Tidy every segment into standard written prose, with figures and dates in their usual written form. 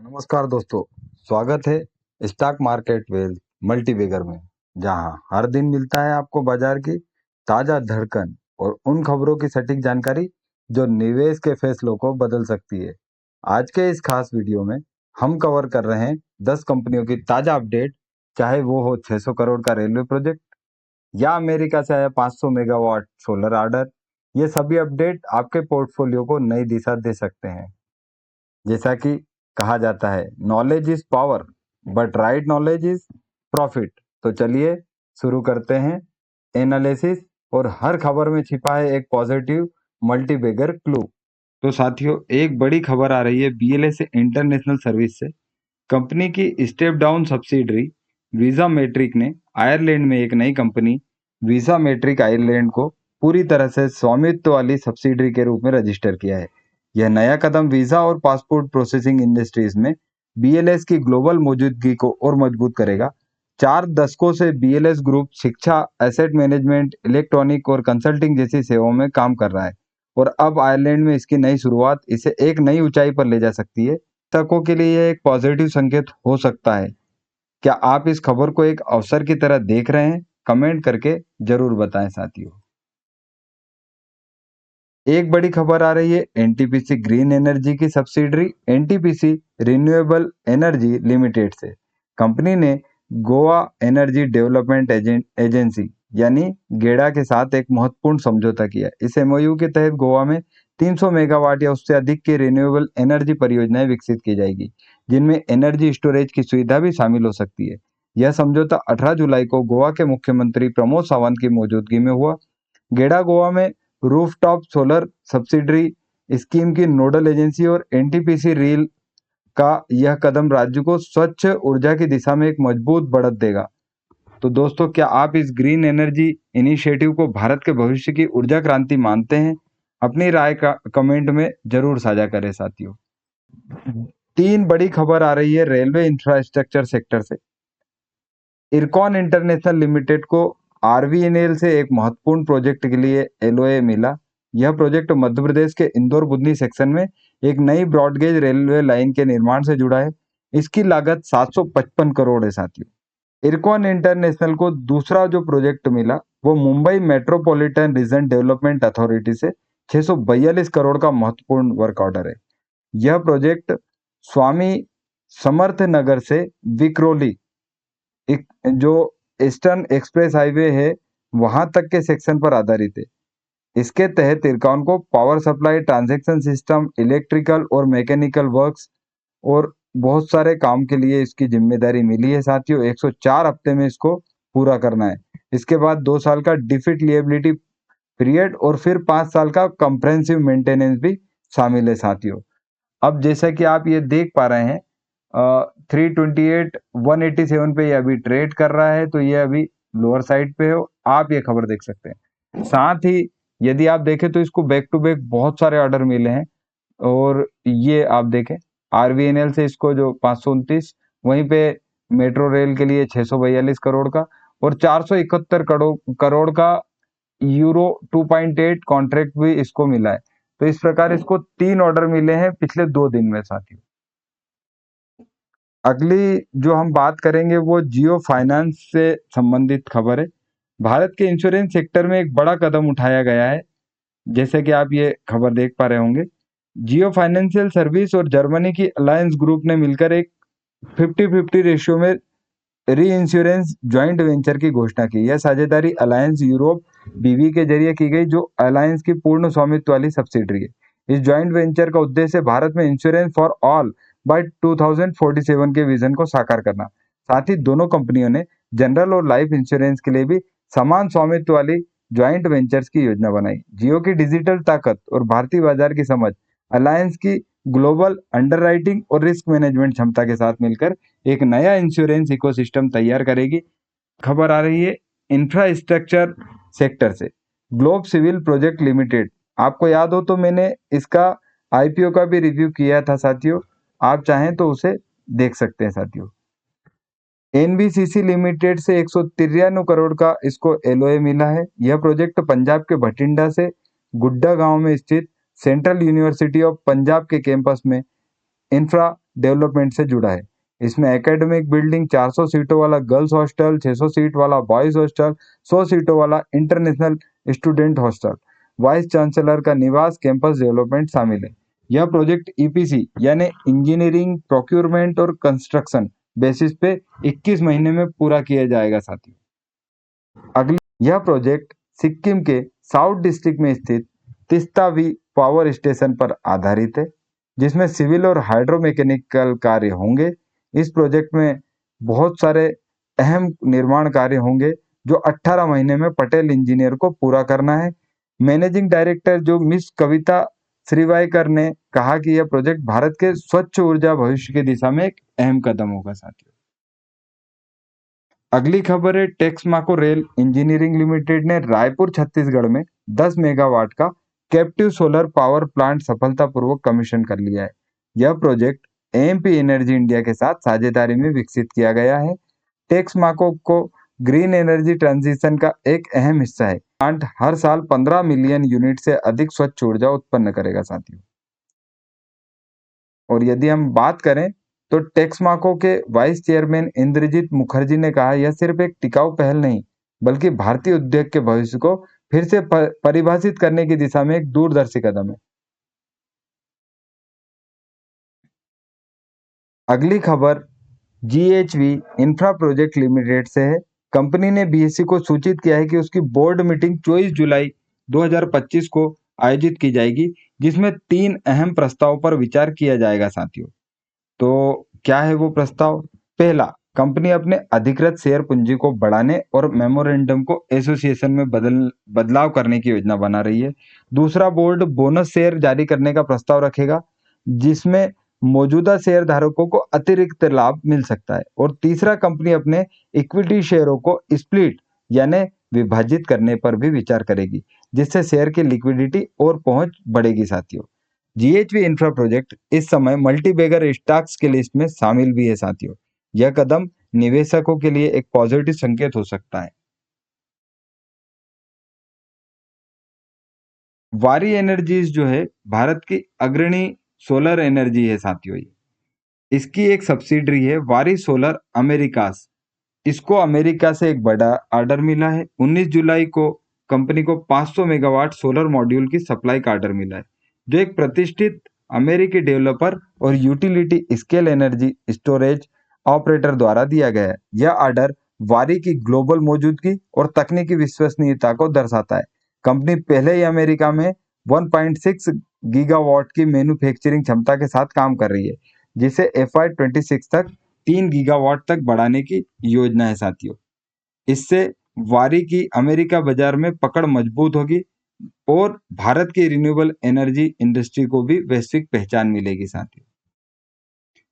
नमस्कार दोस्तों, स्वागत है स्टॉक मार्केट वेल्थ मल्टीबैगर में, जहां हर दिन मिलता है आपको बाजार की ताजा धड़कन और उन खबरों की सटीक जानकारी जो निवेश के फैसलों को बदल सकती है। आज के इस खास वीडियो में हम कवर कर रहे हैं 10 कंपनियों की ताजा अपडेट, चाहे वो हो 600 करोड़ का रेलवे प्रोजेक्ट या अमेरिका से आया 500 मेगावाट सोलर ऑर्डर। ये सभी अपडेट आपके पोर्टफोलियो को नई दिशा दे सकते हैं। जैसा कि कहा जाता है, knowledge is power but right knowledge is profit. तो चलिए शुरू करते हैं एनालिसिस, और हर खबर में छिपा है एक पॉजिटिव मल्टीबैगर क्लू। तो साथियों, एक बड़ी खबर आ रही है बीएलएस इंटरनेशनल सर्विस से। कंपनी की step down subsidiary Visametric ने आयरलैंड में एक नई कंपनी वीजा मैट्रिक आयरलैंड को पूरी तरह से स्वामित्व वाली सब्सिडरी के रूप में रजिस्टर किया है। यह नया कदम वीजा और पासपोर्ट प्रोसेसिंग इंडस्ट्रीज में बीएलएस की ग्लोबल मौजूदगी को और मजबूत करेगा। 4 दशकों से बीएलएस ग्रुप शिक्षा, एसेट मैनेजमेंट, इलेक्ट्रॉनिक और कंसल्टिंग जैसी सेवाओं में काम कर रहा है, और अब आयरलैंड में इसकी नई शुरुआत इसे एक नई ऊंचाई पर ले जा सकती है। तकों के लिए यह एक पॉजिटिव संकेत हो सकता है। क्या आप इस खबर को एक अवसर की तरह देख रहे हैं? कमेंट करके जरूर बताएं साथियों। एक बड़ी खबर आ रही है एनटीपीसी ग्रीन एनर्जी की subsidiary NTPC renewable energy limited से। कंपनी ने गोवा एनर्जी डेवलपमेंट एजेंसी यानी गेडा के साथ एक महत्वपूर्ण समझौता किया। इस एमओयू के तहत गोवा में 300 मेगावाट या उससे अधिक की रिन्यूएबल एनर्जी परियोजनाएं विकसित की जाएगी, जिनमें एनर्जी स्टोरेज की सुविधा भी शामिल हो सकती है। यह समझौता 18 जुलाई को गोवा के मुख्यमंत्री प्रमोद सावंत की मौजूदगी में हुआ। गेडा गोवा में रूफटॉप सोलर सब्सिडरी स्कीम की नोडल एजेंसी और एनटीपीसी रील का यह कदम राज्य को स्वच्छ ऊर्जा की दिशा में एक मजबूत बढ़त देगा। तो दोस्तों, क्या आप इस ग्रीन एनर्जी इनिशिएटिव को भारत के भविष्य की ऊर्जा क्रांति मानते हैं? अपनी राय का कमेंट में जरूर साझा करें साथियों। 3 बड़ी खबर आ रही है रेलवे इंफ्रास्ट्रक्चर सेक्टर से। इरकॉन इंटरनेशनल लिमिटेड को आरवीएनएल से एक महत्वपूर्ण प्रोजेक्ट के लिए एलओए मिला। यह प्रोजेक्ट मध्य प्रदेश के इंदौर बुधनी सेक्शन में एक नई ब्रॉडगेज रेलवे लाइन के निर्माण से जुड़ा है। इसकी लागत 755 करोड़ है साथियों। इरकॉन इंटरनेशनल को दूसरा जो प्रोजेक्ट मिला वो Mumbai metropolitan region development authority से 642 करोड़ का महत्वपूर्ण वर्क ऑर्डर है। यह प्रोजेक्ट स्वामी समर्थ नगर से विक्रोली जो ईस्टर्न एक्सप्रेस हाईवे है वहां तक के सेक्शन पर आधारित है। इसके तहत इरकॉन को power supply, transaction system, electrical और मैकेनिकल वर्क्स और बहुत सारे काम के लिए इसकी जिम्मेदारी मिली है साथियों। 104 हफ्ते में इसको पूरा करना है। इसके बाद 2 साल का डिफिट लिएबिलिटी पीरियड और फिर 5 साल का कंप्रेहेंसिव मेंटेनेंस भी शामिल है साथियों। अब जैसा कि आप ये देख पा रहे हैं, 328 187 पे ये अभी ट्रेड कर रहा है, तो ये अभी लोअर साइड पे हो। आप ये खबर देख सकते हैं। साथ ही यदि आप देखें तो इसको बैक टू बैक बहुत सारे ऑर्डर मिले हैं, और ये आप देखें आरवीएनएल से इसको जो 529, वहीं पे मेट्रो रेल के लिए 642 करोड़ का और 471 करोड़ का यूरो 2.8 कॉन्ट्रैक्ट भी इसको मिला है। तो इस प्रकार इसको 3 ऑर्डर मिले हैं पिछले 2 दिन में साथियों। अगली जो हम बात करेंगे वो जियो फाइनेंस से संबंधित खबर है। भारत के इंश्योरेंस सेक्टर में एक बड़ा कदम उठाया गया है, जैसे कि आप ये खबर देख पा रहे होंगे। जियो फाइनेंशियल सर्विस और जर्मनी की अलायंस ग्रुप ने मिलकर एक 50-50 रेशियो में री इंश्योरेंस ज्वाइंट वेंचर की घोषणा की। यह साझेदारी अलायंस यूरोप बीवी के जरिए की गई, जो अलायंस की पूर्ण स्वामित्व वाली सब्सिडरी है। इस ज्वाइंट वेंचर का उद्देश्य भारत में इंश्योरेंस फॉर ऑल बाय 2047 के विजन को साकार करना। साथ ही दोनों कंपनियों ने जनरल और लाइफ इंश्योरेंस के लिए भी समान स्वामित्व वाली ज्वाइंट वेंचर्स की योजना बनाई। जियो की डिजिटल ताकत और भारतीय बाजार की समझ अलायंस की ग्लोबल अंडरराइटिंग और रिस्क मैनेजमेंट क्षमता के साथ मिलकर एक नया इंश्योरेंस इकोसिस्टम तैयार करेगी। खबर आ रही है इंफ्रास्ट्रक्चर सेक्टर से। ग्लोब सिविल प्रोजेक्ट लिमिटेड, आपको याद हो तो मैंने इसका आईपीओ का भी रिव्यू किया था साथियों, आप चाहें तो उसे देख सकते हैं साथियों। एनबीसीसी लिमिटेड से 193 करोड़ का इसको एलओए मिला है। यह प्रोजेक्ट पंजाब के भटिंडा से गुड्डा गांव में स्थित सेंट्रल यूनिवर्सिटी ऑफ पंजाब के कैंपस में इंफ्रा डेवलपमेंट से जुड़ा है। इसमें एकेडमिक बिल्डिंग, 400 सीटों वाला गर्ल्स हॉस्टल, 600 सीट वाला बॉयज हॉस्टल, 100 सीटों वाला international student hostel, vice chancellor का निवास, कैंपस डेवलपमेंट शामिल है। यह प्रोजेक्ट ईपीसी यानी इंजीनियरिंग, प्रोक्योरमेंट और कंस्ट्रक्शन बेसिस पे 21 महीने में पूरा किया जाएगा साथियों। अगली यह प्रोजेक्ट सिक्किम के साउथ डिस्ट्रिक्ट में स्थित तिस्तावी पावर स्टेशन पर आधारित है, जिसमें सिविल और हाइड्रोमैकेनिकल कार्य होंगे। इस प्रोजेक्ट में बहुत सारे अहम निर्माण कार्य होंगे जो 18 महीने में पटेल इंजीनियर को पूरा करना है। मैनेजिंग डायरेक्टर जो मिस कविता श्रीवायकर ने कहा कि यह प्रोजेक्ट भारत के स्वच्छ ऊर्जा भविष्य की दिशा में एक अहम कदम होगा साथियों। अगली खबर है, टेक्समाको रेल इंजीनियरिंग लिमिटेड ने रायपुर छत्तीसगढ़ में 10 मेगावाट का कैप्टिव सोलर पावर प्लांट सफलतापूर्वक कमीशन कर लिया है। यह प्रोजेक्ट एएमपी एनर्जी इंडिया के साथ साझेदारी में विकसित किया गया है। टेक्समाको को ग्रीन एनर्जी ट्रांजिशन का एक अहम हिस्सा है। प्लांट हर साल 15 मिलियन यूनिट से अधिक स्वच्छ ऊर्जा उत्पन्न करेगा साथियों। और यदि हम बात करें तो टेक्समाको के वाइस चेयरमैन इंद्रजीत मुखर्जी ने कहा, यह सिर्फ एक टिकाऊ पहल नहीं बल्कि भारतीय उद्योग के भविष्य को फिर से परिभाषित करने की दिशा में एक दूरदर्शी कदम है। अगली खबर जीएचवी इंफ्रा प्रोजेक्ट लिमिटेड से है। कंपनी ने बीएससी को सूचित किया है कि उसकी बोर्ड मीटिंग 24 जुलाई 2025 को आयोजित की जाएगी, जिसमें 3 अहम प्रस्तावों पर विचार किया जाएगा साथियों। तो क्या है वो प्रस्ताव? पहला, कंपनी अपने अधिकृत शेयर पूंजी को बढ़ाने और मेमोरेंडम को एसोसिएशन में बदलाव करने की योजना बना रही है। दूसरा, बोर्ड बोनस शेयर जारी करने का प्रस्ताव रखेगा, जिसमें मौजूदा शेयर धारकों को अतिरिक्त लाभ मिल सकता है। और तीसरा, कंपनी अपने इक्विटी शेयरों को स्प्लिट यानी विभाजित करने पर भी विचार करेगी, जिससे शेयर की लिक्विडिटी और पहुंच बढ़ेगी साथियों। जीएचवी इंफ्रा प्रोजेक्ट इस समय मल्टीबैगर स्टॉक्स की लिस्ट में शामिल भी है साथियों। यह कदम निवेशकों के लिए एक पॉजिटिव संकेत हो सकता है। वारी एनर्जीज जो है भारत की अग्रणी सोलर एनर्जी है साथियों। इसकी एक सब्सिडरी है वारी सोलर अमेरिकास। इसको अमेरिका से एक बड़ा ऑर्डर मिला है। 19 जुलाई को कंपनी को 500 मेगावाट सोलर मॉड्यूल की सप्लाई का ऑर्डर मिला है, जो एक प्रतिष्ठित अमेरिकी डेवलपर और utility scale energy storage operator द्वारा दिया गया है। यह ऑर्डर वारी की ग्लोबल मौजूदगी और तकनीकी विश्वसनीयता को दर्शाता है। कंपनी पहले ही अमेरिका में 1.6 गीगावाट की मैन्युफैक्चरिंग क्षमता के साथ काम कर रही है, जिसे FY26 तक 3 गीगावाट तक बढ़ाने की योजना है साथियों। इससे वारी की अमेरिका बाजार में पकड़ मजबूत होगी और भारत की रिन्यूएबल एनर्जी इंडस्ट्री को भी वैश्विक पहचान मिलेगी साथियों।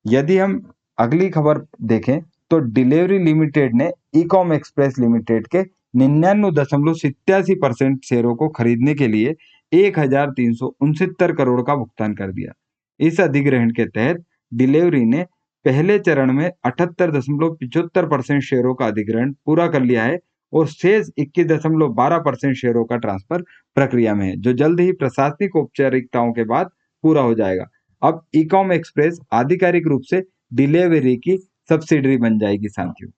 यदि हम अगली खबर देखें तो डिलीवरी लिमिटेड ने ईकॉम एक्सप्रेस लिमिटेड के 99.87% शेयरों को खरीदने के लिए 1,369 करोड़ का भुगतान कर दिया। इस अधिग्रहण के तहत डिलीवरी ने पहले चरण में 78.75% शेयरों का अधिग्रहण पूरा कर लिया है और शेष 21.12% शेयरों का ट्रांसफर प्रक्रिया में है, जो जल्द ही प्रशासनिक औपचारिकताओं के बाद पूरा हो जाएगा। अब ईकॉम एक्सप्रेस आधिकारिक रूप से डिलीवरी की सब्सिडरी बन जाएगी साथियों।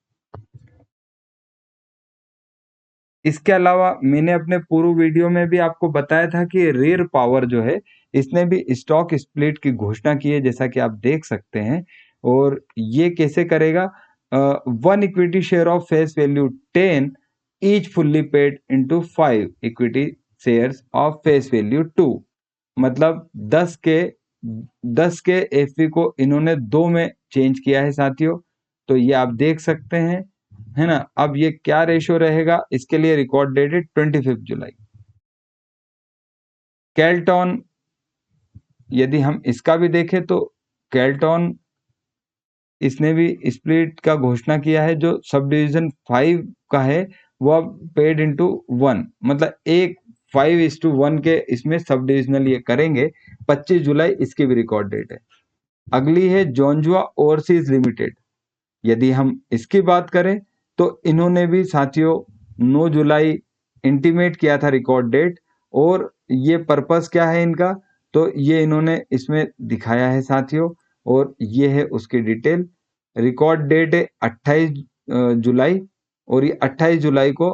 इसके अलावा मैंने अपने पूर्व वीडियो में भी आपको बताया था कि रेयर पावर जो है इसने भी स्टॉक स्प्लिट की घोषणा की है, जैसा कि आप देख सकते हैं। और ये कैसे करेगा? 1 equity share of face value 10 each fully paid into 5 equity shares of face value 2। मतलब 10 के एफवी को इन्होंने 2 में चेंज किया है साथियों। तो ये आप देख सकते हैं, है ना। अब ये क्या रेशियो रहेगा, इसके लिए रिकॉर्ड डेट है 25 जुलाई। कैल्टॉन, यदि हम इसका भी देखें तो कैल्टॉन इसने भी स्प्लिट का घोषणा किया है। जो सब डिविजन 5 का है वो अब पेड इनटू 1, मतलब एक 5:1 के इसमें सब डिविजनल ये करेंगे। 25 जुलाई इसकी भी रिकॉर्ड डेट है। अगली है जोंजुआ ओवरसीज लिमिटेड। यदि हम इसकी बात करें तो इन्होंने भी साथियों 9 जुलाई इंटीमेट किया था रिकॉर्ड डेट। और ये पर्पस क्या है इनका, तो ये इन्होंने इसमें दिखाया है साथियों। और ये है उसकी डिटेल। रिकॉर्ड डेट है 28 जुलाई, और ये 28 जुलाई को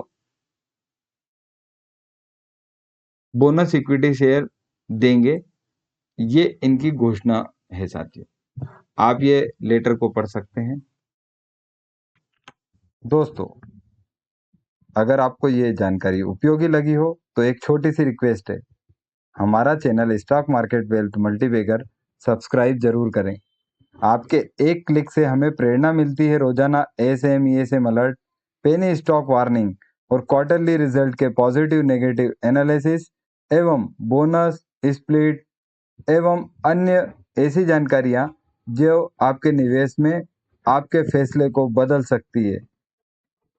बोनस इक्विटी शेयर देंगे। ये इनकी घोषणा है साथियों। आप ये लेटर को पढ़ सकते हैं। दोस्तों, अगर आपको ये जानकारी उपयोगी लगी हो तो एक छोटी सी रिक्वेस्ट है, हमारा channel stock market wealth multibagger subscribe जरूर करें। आपके एक क्लिक से हमें प्रेरणा मिलती है रोजाना SM alert, penny stock warning और क्वार्टरली रिजल्ट के पॉजिटिव नेगेटिव एनालिसिस एवं बोनस स्प्लिट एवं अन्य ऐसी जानकारियां जो आपके निवेश में आपके फैसले को बदल सकती है।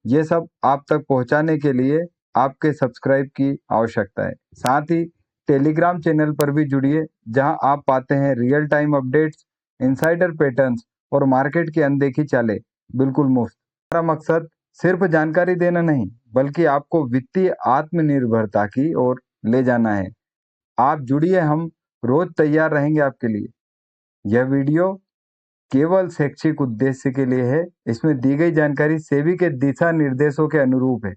ये सब आप तक पहुंचाने के लिए आपके सब्सक्राइब की आवश्यकता है। साथ ही टेलीग्राम चैनल पर भी जुड़िए, जहां आप पाते हैं real time updates, insider patterns और मार्केट की अनदेखी चालें बिल्कुल मुफ्त। हमारा मकसद सिर्फ जानकारी देना नहीं, बल्कि आपको वित्तीय आत्मनिर्भरता की ओर ले जाना है। आप जुड़िए, हम रोज तैयार रहेंगे आपके लिए। यह वीडियो केवल शैक्षिक उद्देश्य के लिए है। इसमें दी गई जानकारी सेबी के दिशा निर्देशों के अनुरूप है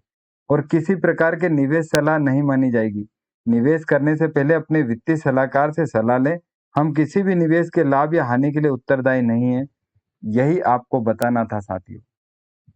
और किसी प्रकार के निवेश सलाह नहीं मानी जाएगी। निवेश करने से पहले अपने वित्तीय सलाहकार से सलाह लें। हम किसी भी निवेश के लाभ या हानि के लिए उत्तरदायी नहीं हैं। यही आपको बताना था साथियों।